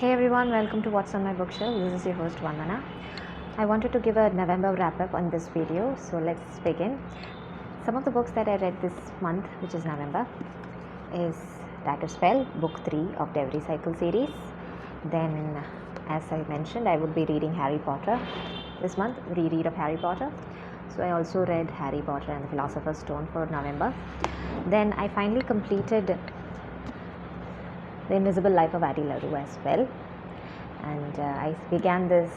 Hey everyone, welcome to What's on My Bookshelf. This is your host Vandana. I wanted to give a November wrap up on this video, so let's begin. Some of the books that I read this month, which is November, is Dagger Spell, Book 3 of the Every Cycle series. Then, as I mentioned, I would be reading Harry Potter this month, reread of Harry Potter. So I also read Harry Potter and the Philosopher's Stone for November. Then I finally completed The Invisible Life of Addie LaRue as well, and I began this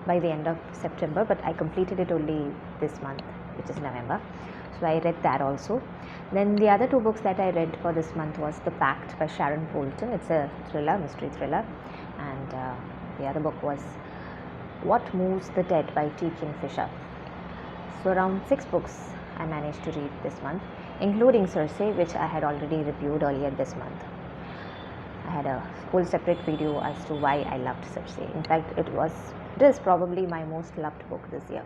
by the end of September, but I completed it only this month, which is November. So I read that also. Then the other two books that I read for this month was The Pact by Sharon Bolton. It's a thriller, mystery thriller, and the other book was What Moves the Dead by T. Kingfisher. So around 6 books I managed to read this month, including Circe, which I had already reviewed earlier this month. I had a whole separate video as to why I loved Circe. In fact, it is probably my most loved book this year.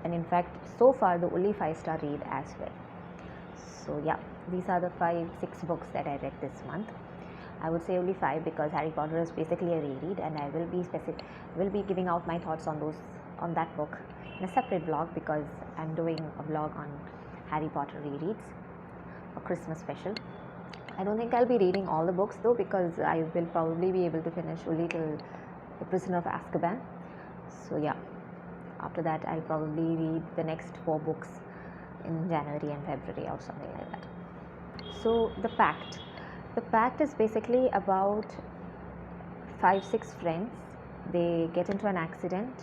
And in fact, so far the only 5-star read as well. So yeah, these are the 6 books that I read this month. I would say only 5 because Harry Potter is basically a reread, and I will be giving out my thoughts on that book in a separate vlog, because I'm doing a vlog on Harry Potter rereads, a Christmas special. I don't think I'll be reading all the books though, because I will probably be able to finish only till The Prisoner of Azkaban. So yeah, after that I'll probably read the next 4 books in January and February or something like that. So The Pact is basically about 5-6 friends. They get into an accident,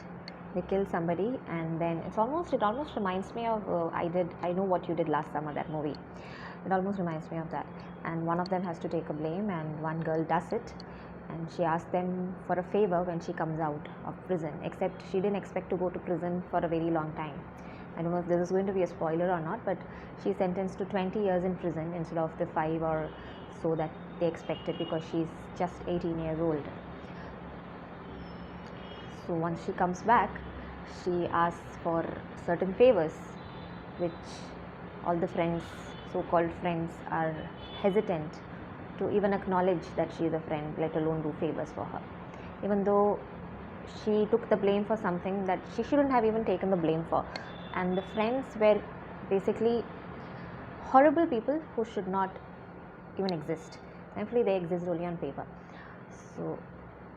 they kill somebody, and then it almost reminds me of I Know What You Did Last Summer, that movie. It almost reminds me of that. And one of them has to take a blame, and one girl does it, and she asks them for a favor when she comes out of prison, except she didn't expect to go to prison for a very long time. I don't know if this is going to be a spoiler or not, but she's sentenced to 20 years in prison instead of the 5 or so that they expected, because she's just 18 years old. So once she comes back, she asks for certain favors, which all the so-called friends, are hesitant to even acknowledge that she is a friend, let alone do favors for her, even though she took the blame for something that she shouldn't have even taken the blame for. And the friends were basically horrible people who should not even exist. Thankfully they exist only on paper. So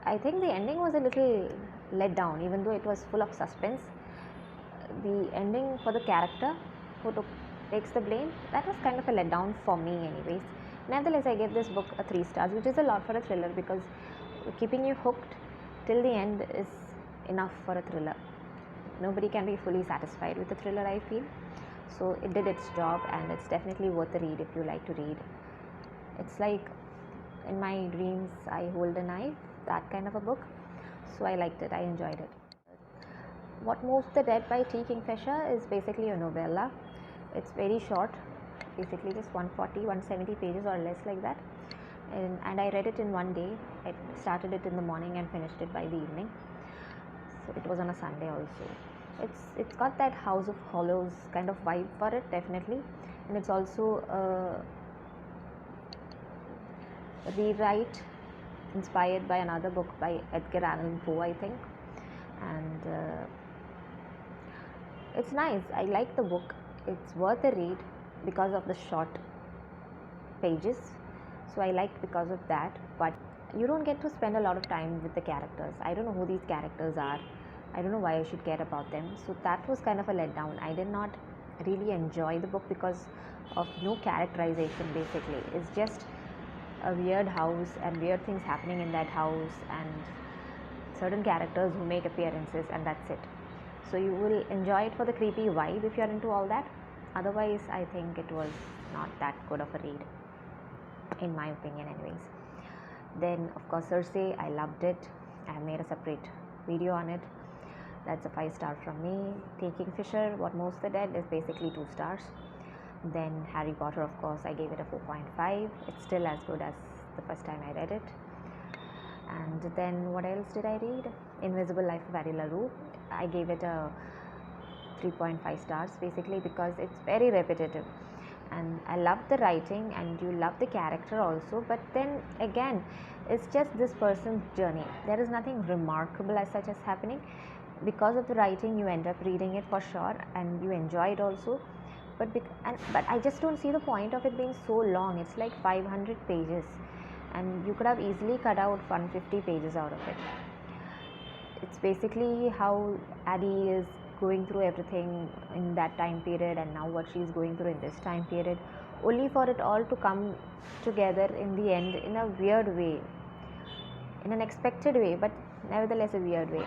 I think the ending was a little let down, even though it was full of suspense. The ending for the character who takes the blame, that was kind of a letdown for me anyways. Nevertheless, I gave this book a 3 stars, which is a lot for a thriller, because keeping you hooked till the end is enough for a thriller. Nobody can be fully satisfied with a thriller, I feel. So it did its job, and it's definitely worth a read if you like to read. It's like In My Dreams I Hold a Knife, that kind of a book. So I liked it, I enjoyed it. What Moves the Dead by T. Kingfisher is basically a novella. It's very short, basically just 170 pages or less, like that. And I read it in one day. I started it in the morning and finished it by the evening. So it was on a Sunday also. It's got that House of Hollows kind of vibe for it, definitely. And it's also a rewrite inspired by another book by Edgar Allan Poe, I think. And it's nice. I like the book. It's worth a read because of the short pages. So I liked because of that. But you don't get to spend a lot of time with the characters. I don't know who these characters are. I don't know why I should care about them. So that was kind of a letdown. I did not really enjoy the book because of no characterization, basically. It's just a weird house and weird things happening in that house, and certain characters who make appearances, and that's it. So you will enjoy it for the creepy vibe if you're into all that. Otherwise, I think it was not that good of a read, in my opinion anyways. Then of course Circe, I loved it. I have made a separate video on it. That's a 5-star from me. T. Kingfisher, What Moves the Dead, is basically 2 stars. Then Harry Potter, of course, I gave it a 4.5. It's still as good as the first time I read it. And then what else did I read? Invisible Life of Addie LaRue. I gave it a 3.5 stars, basically because it's very repetitive, and I love the writing and you love the character also, but then again it's just this person's journey. There is nothing remarkable as such as happening. Because of the writing you end up reading it for sure and you enjoy it also, but I just don't see the point of it being so long. It's like 500 pages and you could have easily cut out 150 pages out of it. It's basically how Addie is going through everything in that time period and now what she's going through in this time period, only for it all to come together in the end in a weird way, in an expected way, but nevertheless a weird way.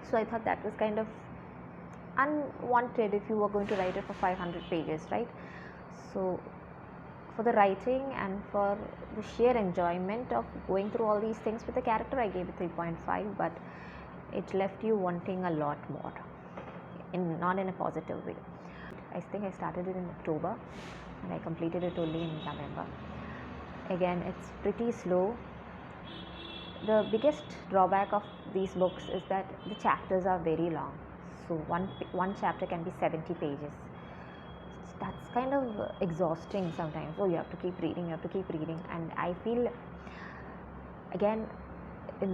So I thought that was kind of unwanted if you were going to write it for 500 pages, right? So for the writing and for the sheer enjoyment of going through all these things with the character, I gave it 3.5, but it left you wanting a lot more, not in a positive way. I think I started it in October and I completed it only in November. Again, it's pretty slow. The biggest drawback of these books is that the chapters are very long. So one chapter can be 70 pages. That's kind of exhausting sometimes. Oh, you have to keep reading, and I feel again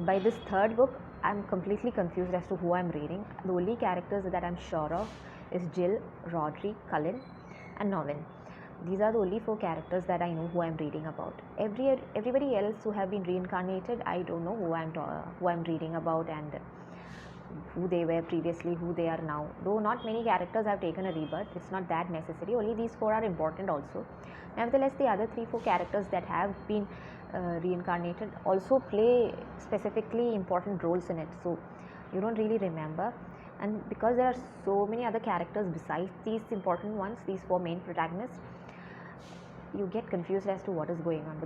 by this third book I'm completely confused as to who I'm reading. The only characters that I'm sure of is Jill, Rodri, Cullen and Novin. These are the only 4 characters that I know who I'm reading about. Everybody else who have been reincarnated, I don't know who I'm reading about and who they were previously, who they are now. Though not many characters have taken a rebirth, it's not that necessary. Only these 4 are important also. Nevertheless, the other 3-4 characters that have been reincarnated also play specifically important roles in it. So you don't really remember. And because there are so many other characters besides these important ones, these 4 main protagonists, you get confused as to what is going on.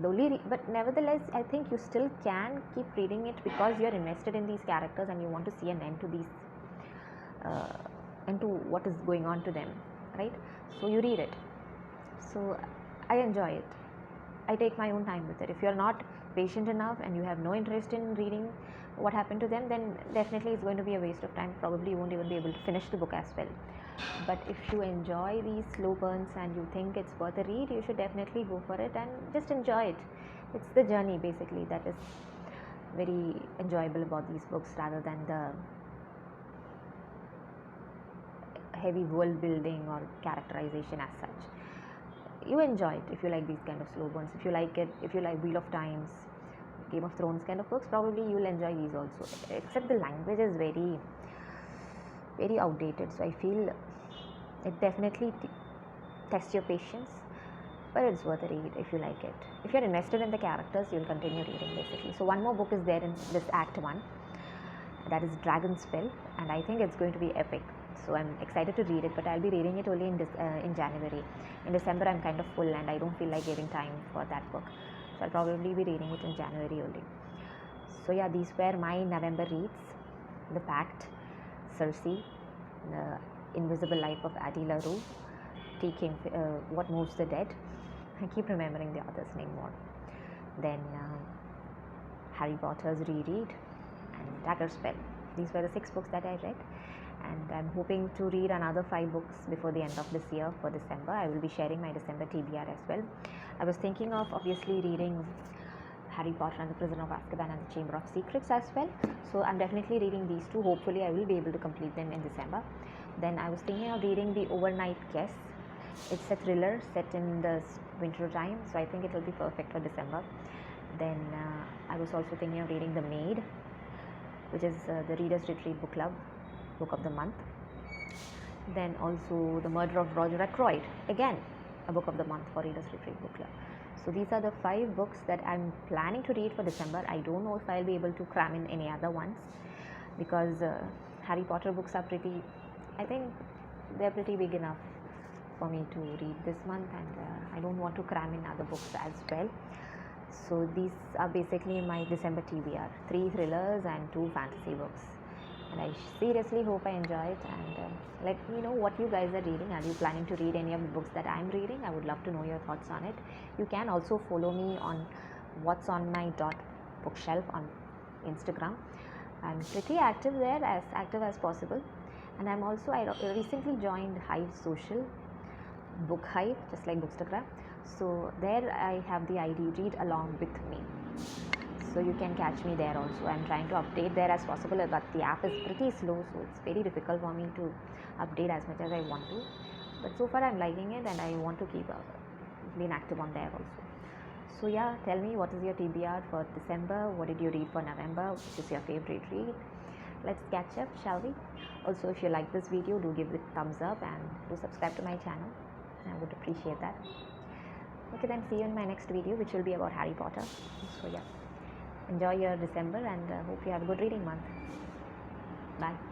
But nevertheless, I think you still can keep reading it because you are invested in these characters and you want to see an end to these, end to what is going on to them, right? So you read it. So I enjoy it. I take my own time with it. If you are not patient enough and you have no interest in reading what happened to them, then definitely it's going to be a waste of time. Probably you won't even be able to finish the book as well. But if you enjoy these slow burns and you think it's worth a read, you should definitely go for it and just enjoy it. It's the journey basically that is very enjoyable about these books, rather than the heavy world building or characterization as such. You enjoy it if you like these kind of slow burns. If you like Wheel of Times, Game of Thrones kind of books, probably you will enjoy these also. Except the language is very, very outdated. So I feel it definitely tests your patience, but it's worth a read if you like it. If you're invested in the characters, you'll continue reading basically. So one more book is there in this Act 1. That is Dragon Spell, and I think it's going to be epic. So I'm excited to read it, but I'll be reading it only in January. In December I'm kind of full and I don't feel like giving time for that book. So I'll probably be reading it in January only. So yeah, these were my November reads. The Pact, Circe, The Invisible Life of Addie LaRue, Taking What Moves the Dead. I keep remembering the author's name more. Then Harry Potter's Reread and Dagger Spell. These were the 6 books that I read, and I'm hoping to read another 5 books before the end of this year for December. I will be sharing my December TBR as well. I was thinking of obviously reading Harry Potter and the Prisoner of Azkaban and the Chamber of Secrets as well. So I'm definitely reading these 2. Hopefully I will be able to complete them in December. Then I was thinking of reading The Overnight Guest. It's a thriller set in the winter time, so I think it will be perfect for December. Then I was also thinking of reading The Maid, which is the Reader's Retreat Book Club book of the month. Then also The Murder of Roger Ackroyd, again a book of the month for Reader's Retreat Book Club. So these are the 5 books that I'm planning to read for December. I don't know if I'll be able to cram in any other ones, because Harry Potter books are pretty, I think they're pretty big enough for me to read this month, and I don't want to cram in other books as well. So these are basically my December TBR, 3 thrillers and 2 fantasy books. And I seriously hope I enjoy it, and let me know what you guys are reading. Are you planning to read any of the books that I'm reading? I would love to know your thoughts on it. You can also follow me on whatsonmy.bookshelf on Instagram. I'm pretty active there, as active as possible. And I recently joined Hive Social. book hype, just like Bookstagram. So there I have the ID Read Along With Me. So you can catch me there also. I'm trying to update there as possible, but the app is pretty slow, so it's very difficult for me to update as much as I want to. But so far I'm liking it, and I want to keep being active on there also. So yeah, tell me, what is your TBR for December? What did you read for November? Which is your favorite read? Let's catch up, shall we? Also, if you like this video, do give it thumbs up and do subscribe to my channel. I would appreciate that. Okay, then see you in my next video, which will be about Harry Potter. So yeah, enjoy your December, and hope you have a good reading month. Bye.